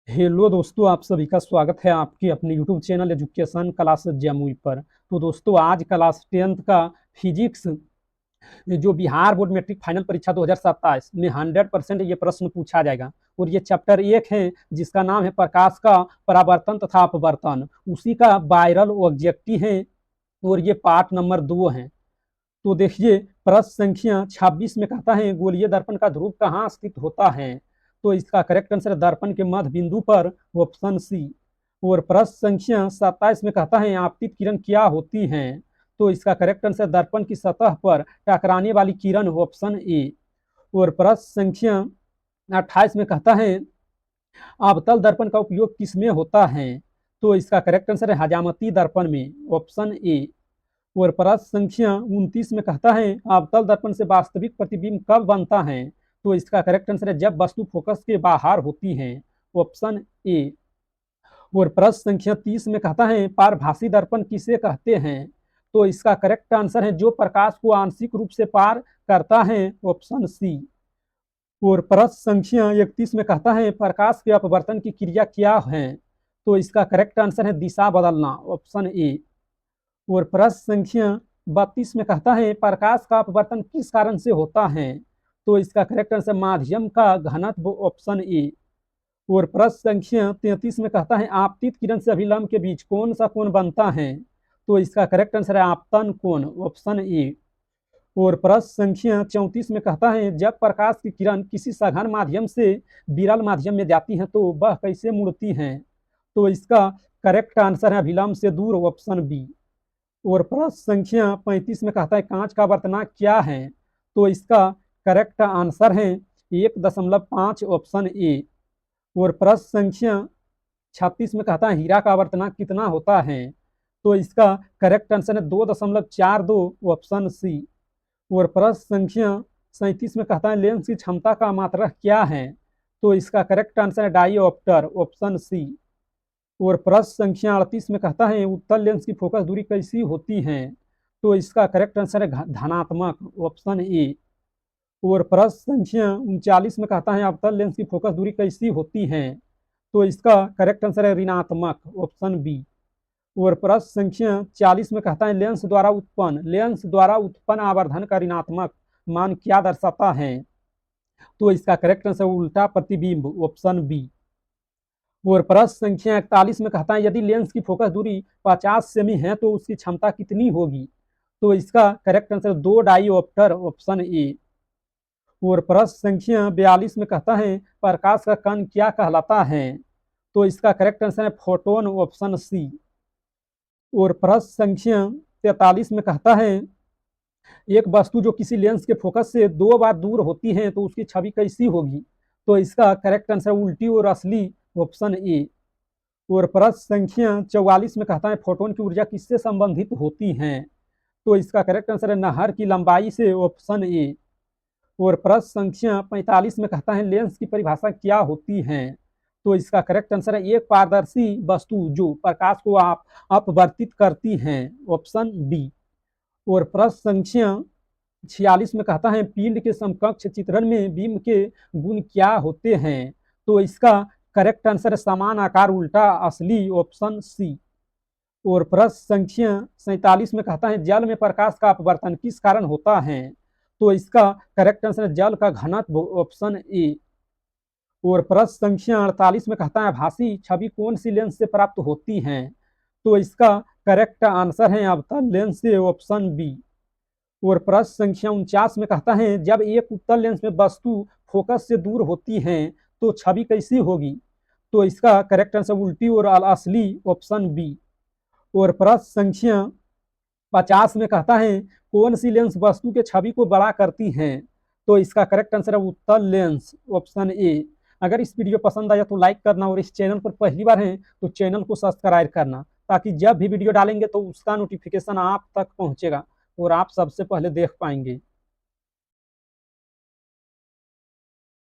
Hello दोस्तों, आप सभी का स्वागत है आपके अपने YouTube channel education class Jamui पर। तो दोस्तों, आज क्लास 10th का फिजिक्स जो बिहार बोर्ड मैट्रिक फाइनल परीक्षा 2027 में 100% ये प्रश्न पूछा जाएगा। और ये चैप्टर 1 है जिसका नाम है प्रकाश का परावर्तन तथा अपवर्तन, उसी का वायरल ऑब्जेक्टिव है और ये पार्ट नंबर 2 है। तो देखिए, प्रश्न संख्या 26 में कहता है गोलीय दर्पण का ध्रुव कहाँ स्थित होता है। तो इसका करेक्ट आंसर है दर्पण के मध्य बिंदु पर, ऑप्शन सी। और प्रश्न संख्या 27 में कहता है आपतित किरण क्या होती हैं। तो इसका करेक्ट आंसर दर्पण की सतह पर टकराने वाली किरण, ऑप्शन ए। और प्रश्न संख्या 28 में कहता है अवतल दर्पण का उपयोग किसमें होता है। तो इसका करेक्ट आंसर है हजामती दर्पण में, ऑप्शन ए। और प्रश्न संख्या 29 में कहता है अवतल दर्पण से वास्तविक प्रतिबिंब कब बनता है। तो इसका करेक्ट आंसर है जब वस्तु फोकस के बाहर होती है, ऑप्शन ए। और प्रश्न संख्या 30 में कहता है पारभासी दर्पण किसे कहते हैं। तो इसका करेक्ट आंसर है जो प्रकाश को आंशिक रूप से पार करता है, ऑप्शन सी। और प्रश्न संख्या 31 में कहता है प्रकाश के अपवर्तन की क्रिया क्या है। तो इसका करेक्ट आंसर है दिशा बदलना, ऑप्शन ए। और प्रश्न संख्या 32 में कहता है प्रकाश का अपवर्तन किस कारण से होता है। तो इसका करेक्ट आंसर माध्यम का घनत्व, ऑप्शन ए। और प्रश्न संख्या 33 में कहता है आपतित किरण से अभिलंब के बीच कौन सा कोण बनता है। तो इसका करेक्ट आंसर है आपतन कोण, ऑप्शन ए। और प्रश्न संख्या 34 में कहता है जब प्रकाश की किरण किसी सघन माध्यम से विरल माध्यम में जाती है तो वह कैसे मुड़ती है। तो इसका करेक्ट आंसर है अभिलंब से दूर, ऑप्शन बी। और प्रश्न संख्या 35 में कहता है कांच का वर्तनांक क्या है। तो इसका करेक्ट आंसर है 1.5, ऑप्शन ए। और प्रश्न संख्या 36 में कहता है हीरा का वर्तनांक कितना होता है। तो इसका करेक्ट आंसर है 2.42, ऑप्शन सी। और प्रश्न संख्या 37 में कहता है लेंस की क्षमता का मात्रक क्या है। तो इसका करेक्ट आंसर है डाईऑप्टर, ऑप्शन सी। और प्रश्न संख्या 38 में कहता है उत्तल लेंस की फोकस दूरी कैसी होती है। तो इसका करेक्ट आंसर है धनात्मक, ऑप्शन ए। और प्रश्न संख्या 39 में कहता है अवतल लेंस की फोकस दूरी कैसी होती है। तो इसका करेक्ट आंसर है ऋणात्मक, ऑप्शन बी। और प्रश्न संख्या 40 में कहता है लेंस द्वारा उत्पन्न आवर्धन का ऋणात्मक मान क्या दर्शाता है। तो इसका करेक्ट आंसर उल्टा प्रतिबिंब, ऑप्शन बी। और प्रश्न संख्या 41 में कहता है यदि लेंस की फोकस दूरी 50 सेमी है तो उसकी क्षमता कितनी होगी। तो इसका करेक्ट आंसर 2 डाईऑप्टर, ऑप्शन ए। और प्रश्न संख्या 42 में कहता है प्रकाश का कण क्या कहलाता है। तो इसका करेक्ट आंसर है फोटोन, ऑप्शन सी। और प्रश्न संख्या 43 में कहता है एक वस्तु जो किसी लेंस के फोकस से 2 बार दूर होती है तो उसकी छवि कैसी होगी। तो इसका करेक्ट आंसर उल्टी और असली, ऑप्शन ए। और प्रश्न संख्या 44 में कहता है फोटोन की ऊर्जा किससे संबंधित होती है। तो इसका करेक्ट आंसर है नहर की लंबाई से, ऑप्शन ए। और प्रश्न संख्या 45 में कहता है लेंस की परिभाषा क्या होती है। तो इसका करेक्ट आंसर है एक पारदर्शी वस्तु जो प्रकाश को आप अपवर्तित करती है, ऑप्शन बी। और प्रश्न संख्या 46 में कहता है पिंड के समकक्ष चित्रण में बीम के गुण क्या होते हैं। तो इसका करेक्ट आंसर है समान आकार, उल्टा असली, ऑप्शन सी। और प्रश्न संख्या 47 में कहता है जल में प्रकाश का अपवर्तन किस कारण होता है। तो इसका करेक्ट आंसर है जल का घनत्व, ऑप्शन ए। और प्रश्न संख्या 48 में कहता है भासी छवि कौन सी लेंस से प्राप्त होती है। तो इसका करेक्ट आंसर है अवतल लेंस से, ऑप्शन बी। और प्रश्न संख्या 49 में कहता है जब एक उत्तल लेंस में वस्तु फोकस से दूर होती है तो छवि कैसी होगी। तो इसका करेक्ट आंसर उल्टी और असली, ऑप्शन बी। और प्रश्न संख्या 50 में कहता है कौन सी लेंस वस्तु के छवि को बड़ा करती है। तो इसका करेक्ट आंसर है उत्तल लेंस, ऑप्शन ए। अगर इस वीडियो पसंद आया तो लाइक करना और इस चैनल पर पहली बार है तो चैनल को सब्सक्राइब करना, ताकि जब भी वीडियो डालेंगे तो उसका नोटिफिकेशन आप तक पहुंचेगा और आप सबसे पहले देख पाएंगे।